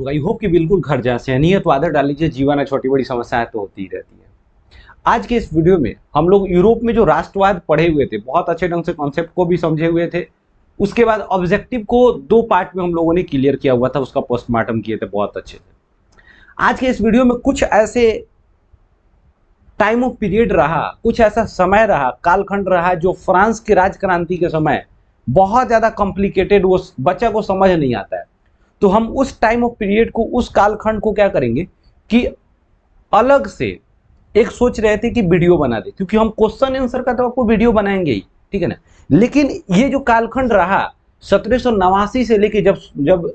होगा। I hope कि बिल्कुल घर जैसे है। नहीं है तो आदत डाल लीजिए, जीवन है छोटी बड़ी समस्याएं तो होती ही रहती है। आज के इस वीडियो में हम लोग यूरोप में जो राष्ट्रवाद पढ़े हुए थे, बहुत अच्छे ढंग से कॉन्सेप्ट को भी समझे हुए थे। उसके बाद ऑब्जेक्टिव को दो पार्ट में हम लोगों ने क्लियर किया हुआ था, उसका पोस्टमार्टम किए थे बहुत अच्छे से। आज के इस वीडियो में कुछ ऐसे टाइम ऑफ पीरियड रहा, कुछ ऐसा समय रहा, कालखंड रहा जो फ्रांस की राजक्रांति के समय बहुत ज्यादा कॉम्प्लिकेटेड, वो बच्चा को समझ नहीं आता है। तो हम उस टाइम ऑफ पीरियड को, उस कालखंड को क्या करेंगे कि अलग से एक सोच रहे थे कि वीडियो बना दे, क्योंकि हम क्वेश्चन आंसर का तो आपको वीडियो बनाएंगे ही, ठीक है ना। लेकिन ये जो कालखंड रहा 1789 से लेके जब जब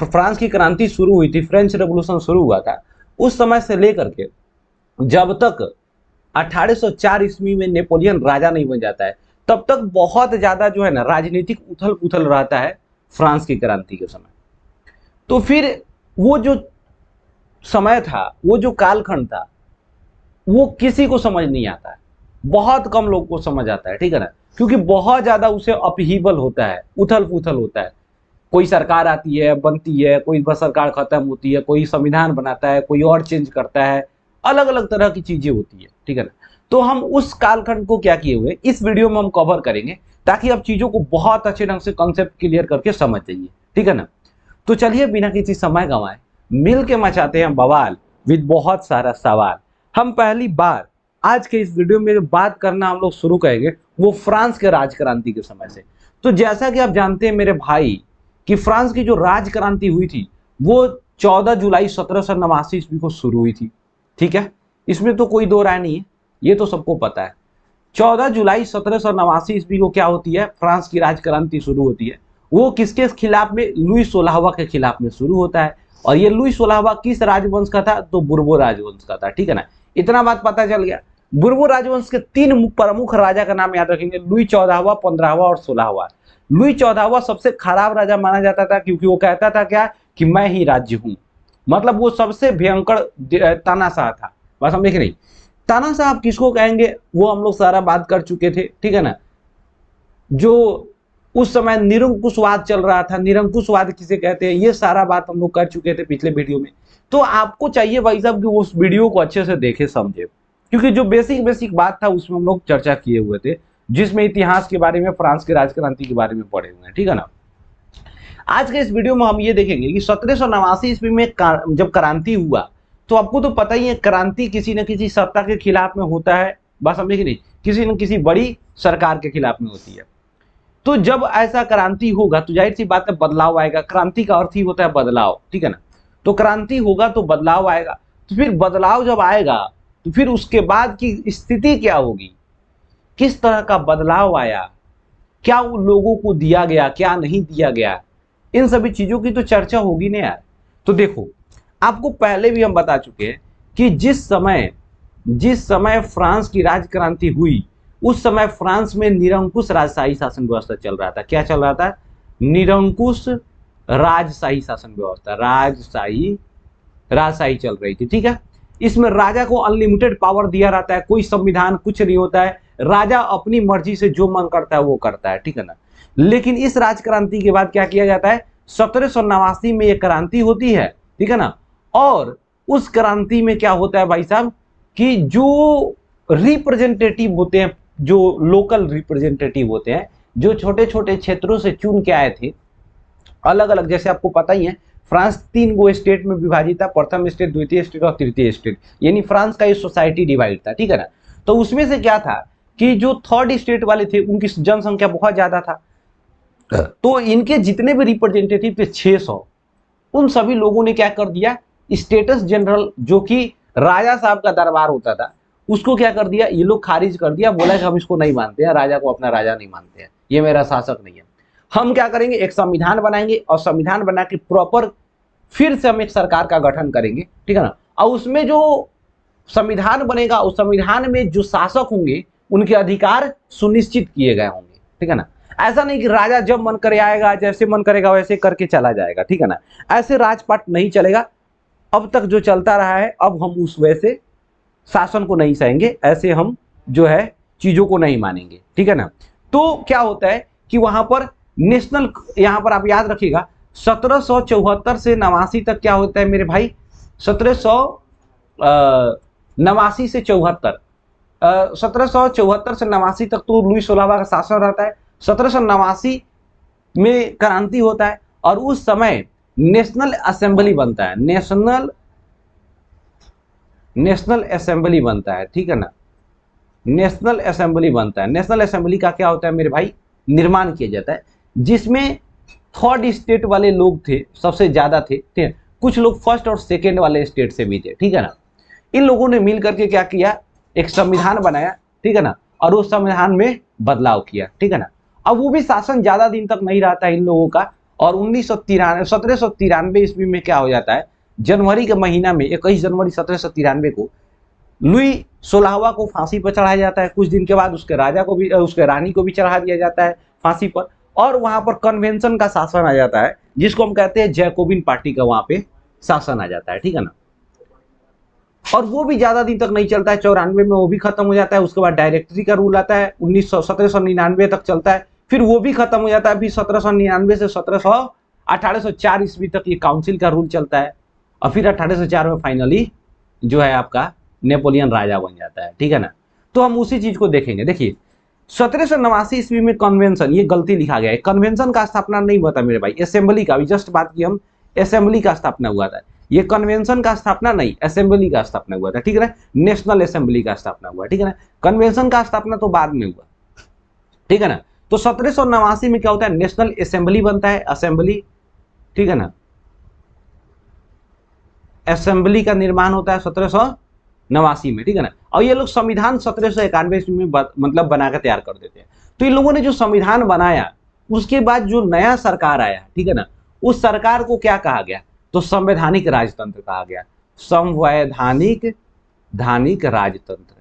फ्रांस की क्रांति शुरू हुई थी, फ्रेंच रेवोल्यूशन शुरू हुआ था, उस समय से लेकर के जब तक 1804 ईस्वी में नेपोलियन राजा नहीं बन जाता है, तब तक बहुत ज्यादा जो है ना राजनीतिक उथल पुथल रहता है फ्रांस की क्रांति के समय। तो फिर वो जो समय था, वो जो कालखंड था, वो किसी को समझ नहीं आता है, बहुत कम लोग को समझ आता है, ठीक है ना, क्योंकि बहुत ज्यादा उसे अपहीबल होता है, उथल पुथल होता है। कोई सरकार आती है, बनती है, कोई बस सरकार खत्म होती है, कोई संविधान बनाता है, कोई और चेंज करता है, अलग अलग तरह की चीजें होती है, ठीक है ना। तो हम उस कालखंड को क्या किए हुए इस वीडियो में हम कवर करेंगे, ताकि आप चीजों को बहुत अच्छे ढंग से कॉन्सेप्ट क्लियर करके समझ जाइए, ठीक है ना। तो चलिए बिना किसी समय गंवाए मिल के मचाते हैं बवाल विद बहुत सारा सवाल। हम पहली बार आज के इस वीडियो में बात करना हम लोग शुरू करेंगे वो फ्रांस के राजक्रांति के समय से। तो जैसा कि आप जानते हैं मेरे भाई कि फ्रांस की जो राजक्रांति हुई थी वो 14 जुलाई 1789 ईस्वी को शुरू हुई थी, ठीक है। इसमें तो कोई दो राय नहीं है, ये तो सबको पता है। 14 जुलाई 1789 ईस्वी को क्या होती है, फ्रांस की राजक्रांति शुरू होती है। वो किसके खिलाफ में, लुई 16वां के खिलाफ में शुरू होता है। और ये लुई 16वां किस राजवंश का था, तो बुर्बो राजवंश का था, ठीक है ना। इतना बात पता चल गया। बुर्बो राजवंश के तीन प्रमुख राजा का नाम याद रखेंगे, लुई 14वां, 15वां और 16वां। लुई 14वां सबसे खराब राजा माना जाता था, क्योंकि वो कहता था क्या कि मैं ही राज्य हूं, मतलब वो सबसे भयंकर तानाशाह था। बात समझे कि नहीं। तानाशाह आप किसको कहेंगे वो हम लोग सारा बात कर चुके थे, ठीक है ना। जो उस समय निरंकुशवाद चल रहा था, निरंकुशवाद किसे कहते हैं, ये सारा बात हम लोग कर चुके थे पिछले वीडियो में। तो आपको चाहिए भाई साहब कि उस वीडियो को अच्छे से देखे समझे, क्योंकि जो बेसिक बेसिक बात था उसमें हम लोग चर्चा किए हुए थे, जिसमें इतिहास के बारे में, फ्रांस की राजक्रांति के बारे में पढ़े हुए हैं, ठीक है ना। आज के इस वीडियो में हम ये देखेंगे कि 1789 ईस्वी में जब क्रांति हुआ, तो आपको तो पता ही है क्रांति किसी न किसी सत्ता के खिलाफ में होता है, बात समझे कि नहीं, किसी न किसी बड़ी सरकार के खिलाफ में होती है। तो जब ऐसा क्रांति होगा तो जाहिर सी बात है बदलाव आएगा। क्रांति का अर्थ ही होता है बदलाव, ठीक है ना। तो क्रांति होगा तो बदलाव आएगा। तो फिर बदलाव जब आएगा तो फिर उसके बाद की स्थिति क्या होगी, किस तरह का बदलाव आया, क्या उन लोगों को दिया गया, क्या नहीं दिया गया, इन सभी चीजों की तो चर्चा होगी ना यार। तो देखो, आपको पहले भी हम बता चुके हैं कि जिस समय फ्रांस की राजक्रांति हुई, उस समय फ्रांस में निरंकुश राजशाही शासन व्यवस्था चल रहा था। क्या चल रहा था, निरंकुश राजशाही शासन व्यवस्था, राजशाही चल रही थी, ठीक है। इसमें राजा को अनलिमिटेड पावर दिया रहता है, कोई संविधान कुछ नहीं होता है, राजा अपनी मर्जी से जो मन करता है वो करता है, ठीक है ना। लेकिन इस राजक्रांति के बाद क्या किया जाता है, 1789 में यह क्रांति होती है, ठीक है ना। और उस क्रांति में क्या होता है भाई साहब कि जो रिप्रेजेंटेटिव होते हैं, जो लोकल रिप्रेजेंटेटिव होते हैं, जो छोटे छोटे क्षेत्रों से चुन के आए थे, अलग अलग, जैसे आपको पता ही है फ्रांस 3 गो स्टेट में विभाजित था, प्रथम स्टेट, द्वितीय स्टेट और तृतीय स्टेट, यानी फ्रांस का ये सोसाइटी डिवाइड था, ठीक है ना। तो उसमें से क्या था कि जो थर्ड स्टेट वाले थे उनकी जनसंख्या बहुत ज्यादा था, तो इनके जितने भी रिप्रेजेंटेटिव थे 600, उन सभी लोगों ने क्या कर दिया, स्टेटस जनरल जो कि राजा साहब का दरबार होता था, उसको क्या कर दिया, ये लोग खारिज कर दिया, बोला कि हम इसको नहीं मानते हैं, राजा को अपना राजा नहीं मानते हैं, ये मेरा शासक नहीं है। हम क्या करेंगे, एक संविधान बनाएंगे और संविधान बना के प्रॉपर फिर से हम एक सरकार का गठन करेंगे, ठीक है ना। और उसमें जो संविधान बनेगा, उस संविधान में जो शासक होंगे उनके अधिकार सुनिश्चित किए गए होंगे, ठीक है ना। ऐसा नहीं कि राजा जब मन करे आएगा, जैसे मन करेगा वैसे करके चला जाएगा, ठीक है ना। ऐसे राजपाट नहीं चलेगा। अब तक जो चलता रहा है, अब हम उस वैसे शासन को नहीं सहेंगे, ऐसे हम जो है चीजों को नहीं मानेंगे, ठीक है ना। तो क्या होता है कि वहां पर नेशनल, यहां पर आप याद रखिएगा 1774 से 89 तक क्या होता है मेरे भाई, 1789 से 74, 1774 से 89 तक तो लुई 16वां का शासन रहता है। 1789 में क्रांति होता है और उस समय नेशनल असेंबली बनता है, नेशनल असेंबली बनता है, ठीक है ना, नेशनल असेंबली बनता है। नेशनल असेंबली का क्या होता है मेरे भाई, निर्माण किया जाता है, जिसमें थर्ड स्टेट वाले लोग थे, सबसे ज्यादा थे, ठीक है, कुछ लोग फर्स्ट और सेकेंड वाले स्टेट से भी थे, ठीक है ना। इन लोगों ने मिल करके क्या किया, एक संविधान बनाया, ठीक है ना, और उस संविधान में बदलाव किया, ठीक है ना। अब वो भी शासन ज्यादा दिन तक नहीं रहता इन लोगों का, और 1793 ईस्वी में क्या हो जाता है, जनवरी के महीना में 21 जनवरी 1793 को लुई 16वां को फांसी पर चढ़ाया जाता है। कुछ दिन के बाद उसके राजा को भी, उसके रानी को भी चढ़ा दिया जाता है फांसी पर, और वहां पर कन्वेंशन का शासन आ जाता है, जिसको हम कहते हैं जैकोबिन पार्टी का वहां पे शासन आ जाता है, ठीक है ना। और वो भी ज्यादा दिन तक नहीं चलता है, 94 में वो भी खत्म हो जाता है। उसके बाद डायरेक्टरी का रूल आता है, 1799 तक चलता है, फिर वो भी खत्म हो जाता है। फिर 1799 से 1804 ईस्वी तक ये काउंसिल का रूल चलता है, और फिर 1804 में फाइनली जो है आपका नेपोलियन राजा बन जाता है, ठीक है ना। तो हम उसी चीज को देखेंगे। देखिए 1789 ईस्वी में कन्वेंशन, ये गलती लिखा गया है, कन्वेंशन का स्थापना नहीं हुआ था मेरे भाई, असेंबली का, अभी जस्ट बात की हम, असेंबली का स्थापना हुआ था। ये कन्वेंशन का स्थापना नहीं, असेंबली का स्थापना हुआ था, ठीक है ना, नेशनल असेंबली का स्थापना हुआ, ठीक है ना। कन्वेंशन का स्थापना तो बाद में हुआ, ठीक है ना। तो 1789 में क्या होता है, नेशनल असेंबली बनता है, असेंबली, ठीक है ना, असेंबली का निर्माण होता है 1789 में, ठीक है ना। और ये लोग संविधान 1791 में मतलब बना कर तैयार कर देते हैं। तो इन लोगों ने जो संविधान बनाया, उसके बाद जो नया सरकार आया, ठीक है ना, उस सरकार को क्या कहा गया, तो संवैधानिक राजतंत्र कहा गया। संवैधानिक धानिक राजतंत्र,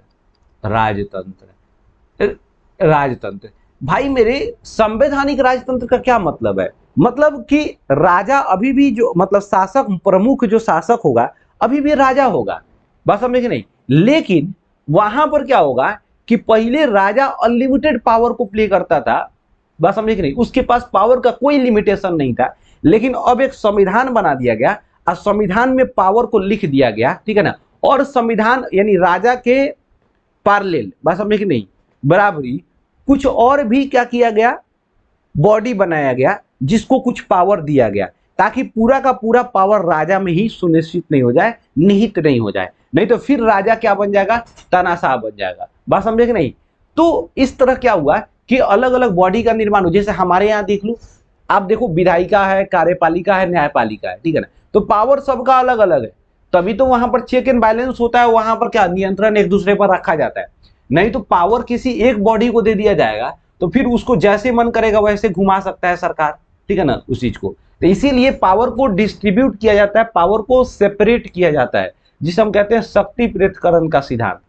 राजतंत्र भाई मेरे, संवैधानिक राजतंत्र का क्या मतलब है, मतलब कि राजा अभी भी जो, मतलब शासक, प्रमुख जो शासक होगा अभी भी राजा होगा, बात समझे कि नहीं। लेकिन वहां पर क्या होगा कि पहले राजा अनलिमिटेड पावर को प्ले करता था, बात समझे कि नहीं, उसके पास पावर का कोई लिमिटेशन नहीं था। लेकिन अब एक संविधान बना दिया गया और संविधान में पावर को लिख दिया गया, ठीक है ना। और संविधान यानी राजा के पैरेलल, बात समझे कि नहीं, बराबरी कुछ और भी क्या किया गया, बॉडी बनाया गया, जिसको कुछ पावर दिया गया, ताकि पूरा का पूरा पावर राजा में ही सुनिश्चित नहीं हो जाए, निहित नहीं हो जाए, नहीं तो फिर राजा क्या बन जाएगा, तानाशाह बन जाएगा, बात समझे कि नहीं। तो इस तरह क्या हुआ कि अलग अलग बॉडी का निर्माण हो, जैसे हमारे यहाँ देख लो, आप देखो विधायिका है, कार्यपालिका है, न्यायपालिका है, ठीक है ना। तो पावर सबका अलग अलग है, तभी तो वहां पर चेक एंड बैलेंस होता है, वहां पर क्या नियंत्रण एक दूसरे पर रखा जाता है। नहीं तो पावर किसी एक बॉडी को दे दिया जाएगा तो फिर उसको जैसे मन करेगा वैसे घुमा सकता है सरकार, ठीक है ना, उस चीज को। तो इसीलिए पावर को डिस्ट्रीब्यूट किया जाता है, पावर को सेपरेट किया जाता है, जिसे हम कहते हैं शक्ति पृथक्करण का सिद्धांत।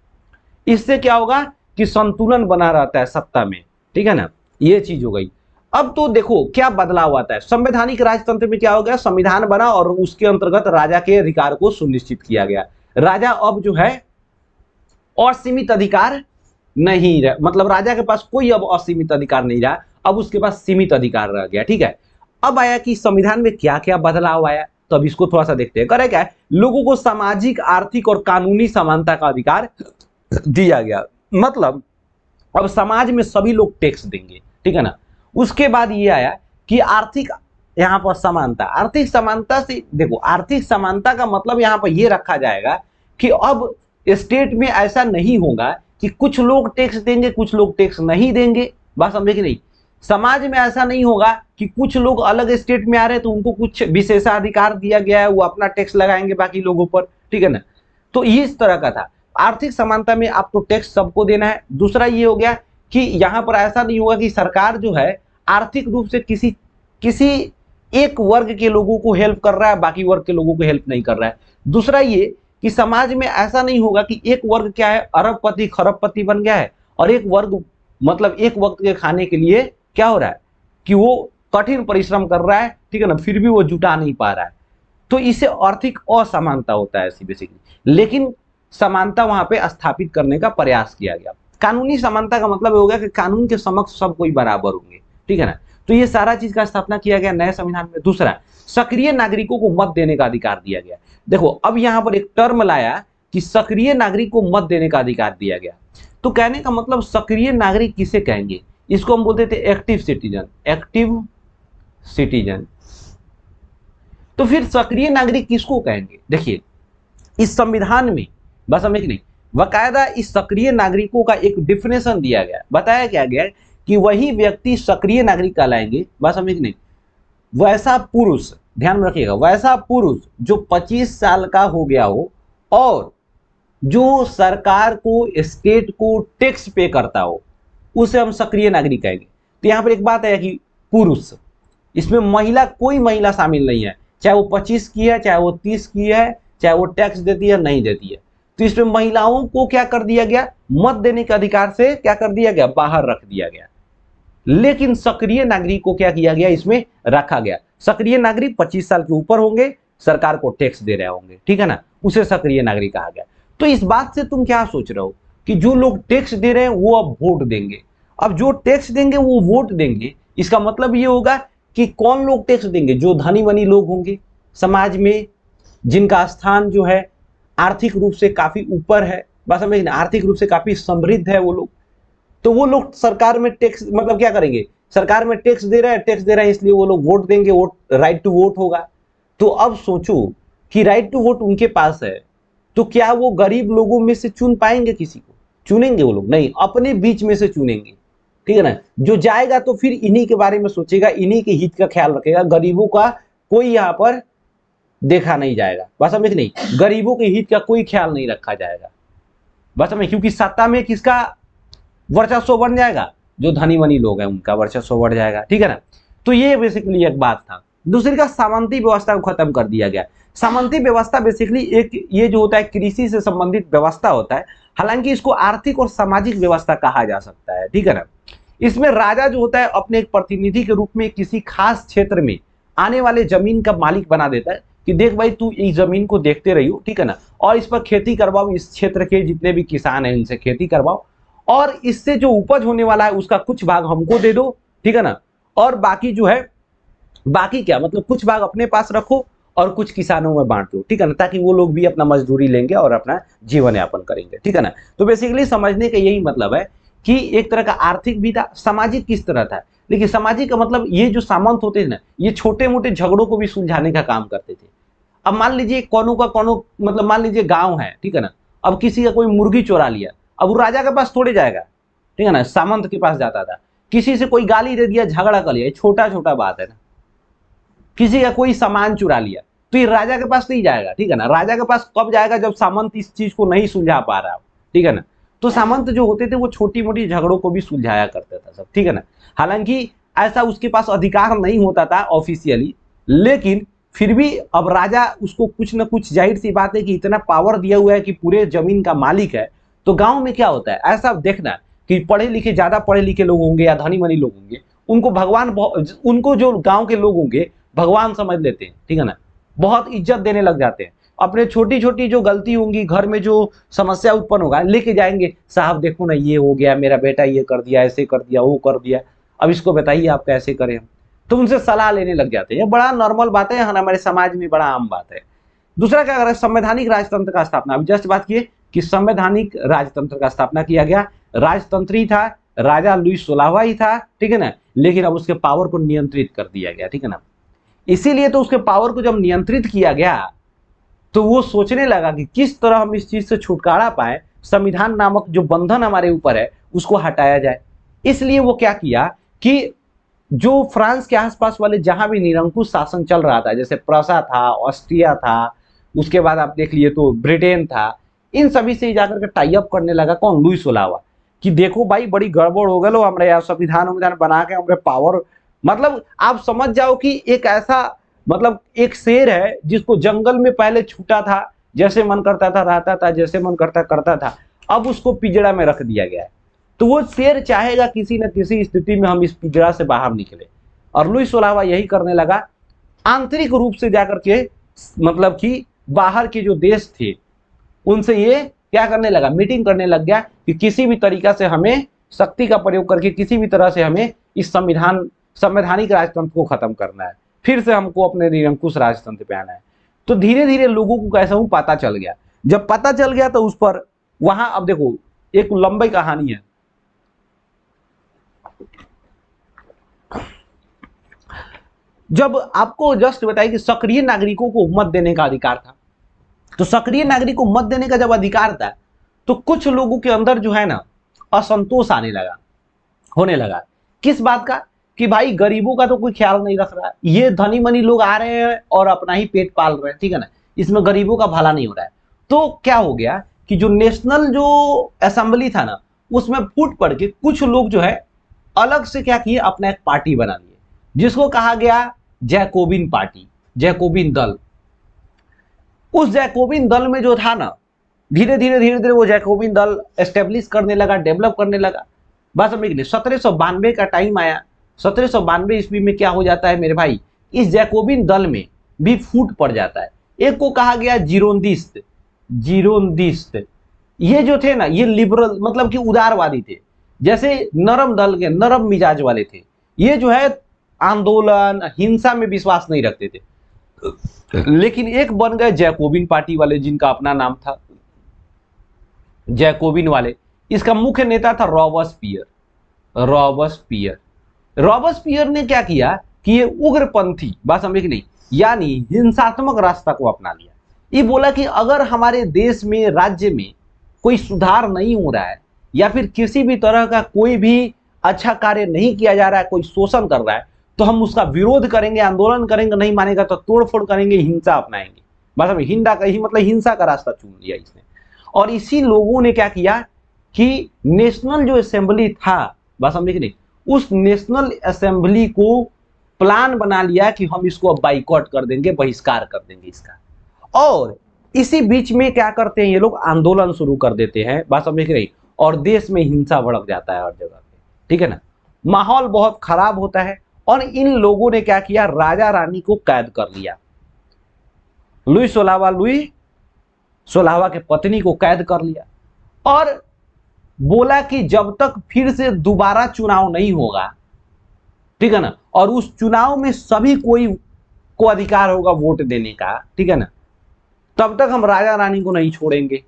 इससे क्या होगा कि संतुलन बना रहता है सत्ता में, ठीक है ना, ये चीज हो गई। अब तो देखो क्या बदलाव आता है, संवैधानिक राजतंत्र में क्या हो गया, संविधान बना और उसके अंतर्गत राजा के अधिकार को सुनिश्चित किया गया। राजा अब जो है असीमित अधिकार नहीं रहा, मतलब राजा के पास कोई अब असीमित अधिकार नहीं रहा, अब उसके पास सीमित अधिकार रह गया, ठीक है। अब आया कि संविधान में क्या क्या बदलाव आया, तो अब इसको थोड़ा सा देखते हैं। करे क्या है, लोगों को सामाजिक, आर्थिक और कानूनी समानता का अधिकार दिया गया, मतलब अब समाज में सभी लोग टैक्स देंगे, ठीक है ना। उसके बाद ये आया कि आर्थिक, यहां पर समानता, आर्थिक समानता से देखो, आर्थिक समानता का मतलब यहां पर यह रखा जाएगा कि अब स्टेट में ऐसा नहीं होगा कि कुछ लोग टैक्स देंगे कुछ लोग टैक्स नहीं देंगे, बात समझे कि नहीं। समाज में ऐसा नहीं होगा कि कुछ लोग अलग स्टेट में आ रहे हैं तो उनको कुछ विशेषाधिकार दिया गया है, वो अपना टैक्स लगाएंगे बाकी लोगों पर, ठीक है ना। तो ये इस तरह का था। आर्थिक समानता में आपको टैक्स सबको देना है। दूसरा ये हो गया कि यहां पर ऐसा नहीं होगा कि सरकार जो है आर्थिक रूप से किसी एक वर्ग के लोगों को हेल्प कर रहा है, बाकी वर्ग के लोगों को हेल्प नहीं कर रहा है। दूसरा ये कि समाज में ऐसा नहीं होगा कि एक वर्ग क्या है, अरबपति खरबपति बन गया है, और एक वर्ग मतलब एक वक्त के खाने के लिए क्या हो रहा है कि वो कठिन परिश्रम कर रहा है, ठीक है ना, फिर भी वो जुटा नहीं पा रहा है। तो इससे आर्थिक असमानता होता है बेसिकली। लेकिन समानता वहां पे स्थापित करने का प्रयास किया गया। कानूनी समानता का मतलब हो गया कि कानून के समक्ष सब कोई बराबर होंगे, ठीक है ना। तो ये सारा चीज का स्थापना किया गया नए संविधान में। दूसरा, सक्रिय नागरिकों को मत देने का अधिकार दिया गया। देखो अब यहां पर एक टर्म लाया कि सक्रिय नागरिक को मत देने का अधिकार दिया गया। तो कहने का मतलब सक्रिय नागरिक किसे कहेंगे? इसको हम बोलते थे एक्टिव सिटीजन। Active citizen. तो फिर सक्रिय नागरिक किसको कहेंगे? देखिए इस संविधान में बस समझ नहीं, बाकायदा इस सक्रिय नागरिकों का एक डिफिनेशन दिया गया, बताया क्या गया कि वही व्यक्ति सक्रिय नागरिक कहलाएंगे, बस समझ नहीं, वैसा पुरुष, ध्यान में रखिएगा, वैसा पुरुष जो 25 साल का हो गया हो और जो सरकार को, स्टेट को टैक्स पे करता हो, उसे हम सक्रिय नागरिक कहेंगे। तो यहां पर एक बात है कि पुरुष, इसमें महिला, कोई महिला शामिल नहीं है, चाहे वो 25 की है, चाहे वो 30 की है, चाहे वो टैक्स देती है नहीं देती है। तो इसमें महिलाओं को क्या कर दिया गया? मत देने के अधिकार से क्या कर दिया गया? बाहर रख दिया गया। लेकिन सक्रिय नागरिक को क्या किया गया? इसमें रखा गया। सक्रिय नागरिक 25 साल के ऊपर होंगे, सरकार को टैक्स दे रहे होंगे, ठीक है ना, उसे सक्रिय नागरिक कहा गया। तो इस बात से तुम क्या सोच रहे हो कि जो लोग टैक्स दे रहे हैं वो अब वोट देंगे। अब जो टैक्स देंगे वो वोट देंगे, इसका मतलब ये होगा कि कौन लोग टैक्स देंगे? जो धनी वनी लोग होंगे समाज में, जिनका स्थान जो है आर्थिक रूप से काफी ऊपर है, बस समझ ना, आर्थिक रूप से काफी समृद्ध है वो लोग। तो वो लोग सरकार में टैक्स, मतलब क्या करेंगे? सरकार में टैक्स दे रहे हैं, टैक्स दे रहे हैं इसलिए वो लोग वोट देंगे, वोट, राइट टू वोट होगा। तो अब सोचो कि राइट टू वोट उनके पास है, तो क्या वो गरीब लोगों में से चुन पाएंगे? किसी को चुनेंगे वो लोग? नहीं, अपने बीच में से चुनेंगे, ठीक है ना। जो जाएगा तो फिर इन्हीं के बारे में सोचेगा, इन्हीं के हित का ख्याल रखेगा, गरीबों का कोई यहाँ पर देखा नहीं जाएगा, बस समझ नहीं, गरीबों के हित का कोई ख्याल नहीं रखा जाएगा, बस समझ, क्योंकि सत्ता में किसका वर्चस्व बढ़ जाएगा? जो धनी वनी लोग हैं उनका वर्चस्व बढ़ जाएगा, ठीक है ना। तो ये बेसिकली एक बात था। दूसरी का सामंती व्यवस्था को खत्म कर दिया गया। सामंती व्यवस्था बेसिकली एक, ये जो होता है कृषि से संबंधित व्यवस्था होता है, हालांकि इसको आर्थिक और सामाजिक व्यवस्था कहा जा सकता है, ठीक है ना। इसमें राजा जो होता है अपने एक प्रतिनिधि के रूप में किसी खास क्षेत्र में आने वाले जमीन का मालिक बना देता है कि देख भाई तू इस जमीन को देखते रहियो, ठीक है ना, और इस पर खेती करवाओ, इस क्षेत्र के जितने भी किसान हैं इनसे खेती करवाओ, और इससे जो उपज होने वाला है उसका कुछ भाग हमको दे दो, ठीक है ना, और बाकी जो है, बाकी क्या मतलब कुछ भाग अपने पास रखो और कुछ किसानों में बांट दो, ठीक है ना, ताकि वो लोग भी अपना मजदूरी लेंगे और अपना जीवन यापन करेंगे, ठीक है ना। तो बेसिकली समझने का यही मतलब है कि एक तरह का आर्थिक भी था, सामाजिक किस तरह था। लेकिन सामाजिक का मतलब ये जो सामंत होते थे ना, ये छोटे मोटे झगड़ों को भी सुलझाने का काम करते थे। अब मान लीजिए कोनो का कोनो, मतलब मान लीजिए गांव है, ठीक है ना, अब किसी का कोई मुर्गी चुरा लिया, अब वो राजा के पास थोड़े जाएगा, ठीक है ना, सामंत के पास जाता था। किसी से कोई गाली दे दिया, झगड़ा कर लिया, छोटा छोटा बात है ना। किसी का कोई सामान चुरा लिया तो ये राजा के पास नहीं जाएगा, ठीक है ना। राजा के पास कब जाएगा? जब सामंत इस चीज को नहीं सुलझा पा रहा, ठीक है ना। तो सामंत जो होते थे वो छोटी मोटी झगड़ों को भी सुलझाया करते था सब, ठीक है ना। हालांकि ऐसा उसके पास अधिकार नहीं होता था ऑफिशियली, लेकिन फिर भी अब राजा उसको कुछ ना कुछ, जाहिर सी बात है कि इतना पावर दिया हुआ है कि पूरे जमीन का मालिक है। तो गांव में क्या होता है, ऐसा देखना कि पढ़े लिखे, ज्यादा पढ़े लिखे लोग होंगे या धनी मनी लोग होंगे, उनको भगवान, उनको जो गांव के लोग होंगे भगवान समझ लेते हैं, ठीक है ना, बहुत इज्जत देने लग जाते हैं। अपने छोटी छोटी जो गलती होंगी, घर में जो समस्या उत्पन्न होगा, लेके जाएंगे, साहब देखो ना ये हो गया, मेरा बेटा ये कर दिया, ऐसे कर दिया, वो कर दिया, अब इसको बताइए आप कैसे करें। तो उनसे सलाह लेने लग जाते हैं। बड़ा नॉर्मल बात है, हमारे समाज में बड़ा आम बात है। दूसरा क्या कर, संवैधानिक राजतंत्र का स्थापना, अभी जस्ट बात किए कि संवैधानिक राजतंत्र का स्थापना किया गया। राजतंत्र ही था, राजा लुईस 16वां ही था, ठीक है ना, लेकिन अब उसके पावर को नियंत्रित कर दिया गया, ठीक है ना। इसीलिए तो उसके पावर को जब नियंत्रित किया गया तो वो सोचने लगा कि किस तरह हम इस चीज से छुटकारा पाए, संविधान नामक जो बंधन हमारे ऊपर है उसको हटाया जाए। इसलिए वो क्या किया कि जो फ्रांस के आसपास वाले जहां भी निरंकुश शासन चल रहा था, जैसे प्रसा था, ऑस्ट्रिया था, उसके बाद आप देख लिए तो ब्रिटेन था, इन सभी से जाकर के टाई अप करने लगा। कौन? लुईस 16वां, कि देखो भाई बड़ी गड़बड़ हो गलो, हमारे यहाँ संविधान बना के हमारे पावर, मतलब आप समझ जाओ कि एक ऐसा, मतलब एक शेर है जिसको जंगल में पहले छूटा था, जैसे मन करता था रहता था, जैसे मन करता करता था, अब उसको पिंजड़ा में रख दिया गया है। तो वो शेर चाहेगा किसी न किसी स्थिति में हम इस पिंजड़ा से बाहर निकले, और लुईस 16वां यही करने लगा। आंतरिक रूप से जाकर के, मतलब कि बाहर के जो देश थे उनसे ये क्या करने लगा, मीटिंग करने लग गया कि किसी भी तरीका से हमें शक्ति का प्रयोग करके किसी भी तरह से हमें इस संवैधानिक राजतंत्र को खत्म करना है। फिर से हमको अपने निरंकुश राजतंत्र पे आना है। तो धीरे धीरे लोगों को कैसा हूं पता चल गया। जब पता चल गया तो उस पर वहां, अब देखो एक लंबी कहानी है। जब आपको जस्ट बताइए कि सक्रिय नागरिकों को मत देने का अधिकार था, तो सक्रिय नागरिक को मत देने का जब अधिकार था तो कुछ लोगों के अंदर जो है ना असंतोष आने लगा, होने लगा। किस बात का? कि भाई गरीबों का तो कोई ख्याल नहीं रख रहा है, ये धनी मनी लोग आ रहे हैं और अपना ही पेट पाल रहे हैं, ठीक है ना, इसमें गरीबों का भला नहीं हो रहा है। तो क्या हो गया कि जो नेशनल जो असेंबली था ना, उसमें फूट पड़ के कुछ लोग जो है अलग से क्या किए, अपना एक पार्टी बना लिए, जिसको कहा गया जैकोबिन पार्टी, जैकोबिन दल। उस जैकोबिन दल में जो था ना, धीरे धीरे वो जैकोबिन दल एस्टेब्लिश करने लगा, डेवलप करने लगा। बात समझ गए। 1792 का टाइम आया। 1792 ईस्वी में क्या हो जाता है मेरे भाई, इस जैकोबिन दल में भी फूट पड़ जाता है। एक को कहा गया जिरोंदिस्ट, जिरोंदिस्ट। ये जो थे ना, ये लिबरल मतलब कि उदारवादी थे, जैसे नरम दल के नरम मिजाज वाले थे। ये जो है आंदोलन हिंसा में विश्वास नहीं रखते थे। लेकिन एक बन गए जैकोबिन पार्टी वाले, जिनका अपना नाम था जैकोबिन वाले। इसका मुख्य नेता था रॉबस्पियर। रॉबस्पियर, रॉबस्पियर ने क्या किया कि ये उग्रपंथी, बात समझे कि नहीं, यानी हिंसात्मक रास्ता को अपना लिया। ये बोला कि अगर हमारे देश में, राज्य में कोई सुधार नहीं हो रहा है या फिर किसी भी तरह का कोई भी अच्छा कार्य नहीं किया जा रहा है, कोई शोषण कर रहा है, तो हम उसका विरोध करेंगे, आंदोलन करेंगे, नहीं मानेगा तो तोड़फोड़ करेंगे, हिंसा अपनाएंगे। बस अब हिंदा का ही मतलब हिंसा का रास्ता चुन लिया इसने। और इसी लोगों ने क्या किया कि नेशनल जो असेंबली था, बात समझे कि नहीं, उस नेशनल असेंबली को प्लान बना लिया कि हम इसको अब बाइकआउट कर देंगे, बहिष्कार कर देंगे इसका। और इसी बीच में क्या करते हैं ये लोग, आंदोलन शुरू कर देते हैं, बात समझे कि नहीं, और देश में हिंसा भड़क जाता है हर जगह पे, ठीक है ना, माहौल बहुत खराब होता है। और इन लोगों ने क्या किया, राजा रानी को कैद कर लिया। लुई सोलावा के पत्नी को कैद कर लिया और बोला कि जब तक फिर से दोबारा चुनाव नहीं होगा, ठीक है ना, और उस चुनाव में सभी कोई को अधिकार होगा वोट देने का, ठीक है ना, तब तक हम राजा रानी को नहीं छोड़ेंगे।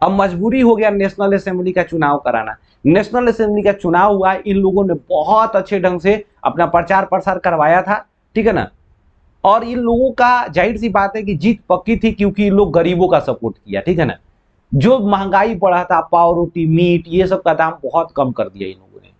अब मजबूरी हो गया नेशनल असेंबली का चुनाव कराना। नेशनल असेंबली का चुनाव हुआ, इन लोगों ने बहुत अच्छे ढंग से अपना प्रचार प्रसार करवाया था, ठीक है ना, और इन लोगों का जाहिर सी बात है कि जीत पक्की थी, क्योंकि इन लोग गरीबों का सपोर्ट किया, ठीक है ना। जो महंगाई बढ़ा था, पाव रोटी, मीट, ये सब का दाम बहुत कम कर दिया इन लोगों ने।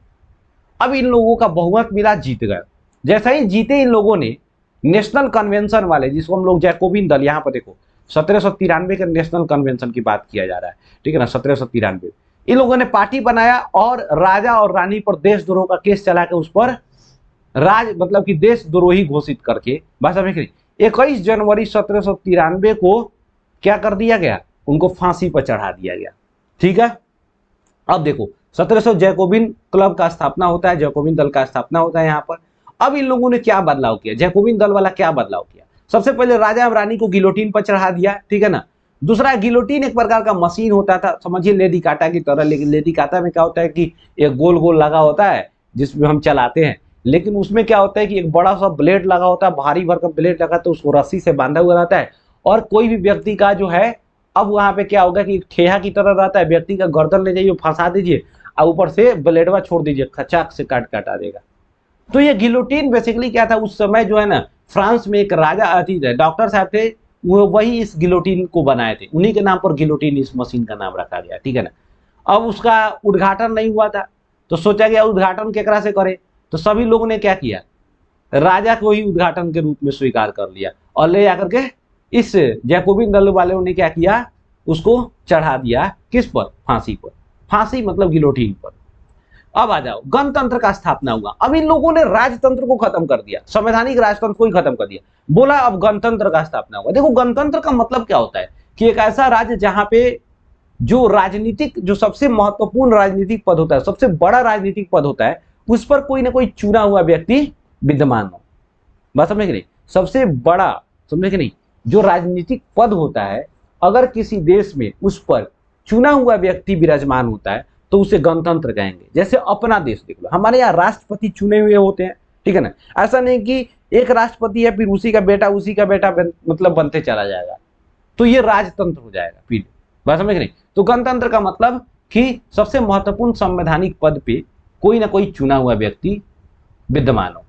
अब इन लोगों का बहुमत मिला, जीत गए। जैसा ही जीते इन लोगों ने, नेशनल कन्वेंशन वाले, जिसको हम लोग जैकोबिन दल, यहां पर देखो 1793 के नेशनल कन्वेंशन की बात किया जा रहा है, ठीक है ना, 1793 इन लोगों ने पार्टी बनाया और राजा और रानी पर देशद्रोह का केस चला के उस पर राज मतलब कि देशद्रोही घोषित करके, बस समझ गए, 21 जनवरी 1793 को क्या कर दिया गया, उनको फांसी पर चढ़ा दिया गया, ठीक है। अब देखो 1700 जैकोबिन क्लब का स्थापना होता है, जैकोबिन दल का स्थापना होता है यहाँ पर। अब इन लोगों ने क्या बदलाव किया, जैकोबिन दल वाला क्या बदलाव किया, सबसे पहले राजा और रानी को गिलोटीन पर चढ़ा दिया, ठीक है ना। दूसरा, गिलोटीन एक प्रकार का मशीन होता था, समझिए लेडी काटा की तरह, लेकिन लेडी काटा में क्या होता है कि एक गोल गोल लगा होता है जिसमें हम चलाते हैं, लेकिन उसमें क्या होता है कि एक बड़ा सा ब्लेड लगा होता है, भारी भरकम ब्लेड लगा, तो उसको रस्सी से बांधा हुआ रहता है। और कोई भी व्यक्ति का जो है, अब वहां पे क्या होगा कि एक ठेहा की तरह रहता है, व्यक्ति का गर्दन ले जाइए, फंसा दीजिए और ऊपर से ब्लेडवा छोड़ दीजिए, खचाक से काटा देगा। तो ये गिलोटीन बेसिकली क्या था, उस समय जो है ना, फ्रांस में एक राजा अति डॉक्टर साहब थे, वो वही इस गिलोटीन को बनाए थे, उन्हीं के नाम पर गिलोटीन इस मशीन का नाम रखा गया, ठीक है ना। अब उसका उद्घाटन नहीं हुआ था, तो सोचा गया उद्घाटन केकरा से करे, तो सभी लोगों ने क्या किया, राजा को ही उद्घाटन के रूप में स्वीकार कर लिया और ले जाकर के इस जैकोबिन दल वालों ने क्या किया, उसको चढ़ा दिया किस पर, फांसी पर। फांसी मतलब गिलोटीन पर। अब आ जाओ, गणतंत्र का स्थापना हुआ। अब इन लोगों ने राजतंत्र को खत्म कर दिया, संवैधानिक राजतंत्र को ही खत्म कर दिया, बोला अब गणतंत्र का स्थापना हुआ। देखो गणतंत्र का मतलब क्या होता है कि एक ऐसा राज्य जहां पे जो राजनीतिक, जो सबसे महत्वपूर्ण राजनीतिक पद होता है, सबसे बड़ा राजनीतिक पद होता है, उस पर कोई ना कोई चुना हुआ व्यक्ति विद्यमान हो। बात समझे कि नहीं, सबसे बड़ा, समझे कि नहीं, जो राजनीतिक पद होता है, अगर किसी देश में उस पर चुना हुआ व्यक्ति विराजमान होता है तो उसे गणतंत्र कहेंगे। जैसे अपना देश देख लो, हमारे यहाँ राष्ट्रपति चुने हुए होते हैं, ठीक है ना। ऐसा नहीं कि एक राष्ट्रपति है, फिर उसी का बेटा मतलब बनते चला जाएगा, तो ये राजतंत्र हो जाएगा। फिर बात समझ नहीं। तो गणतंत्र का मतलब कि सबसे महत्वपूर्ण संवैधानिक पद पे कोई ना कोई चुना हुआ व्यक्ति विद्यमान हो।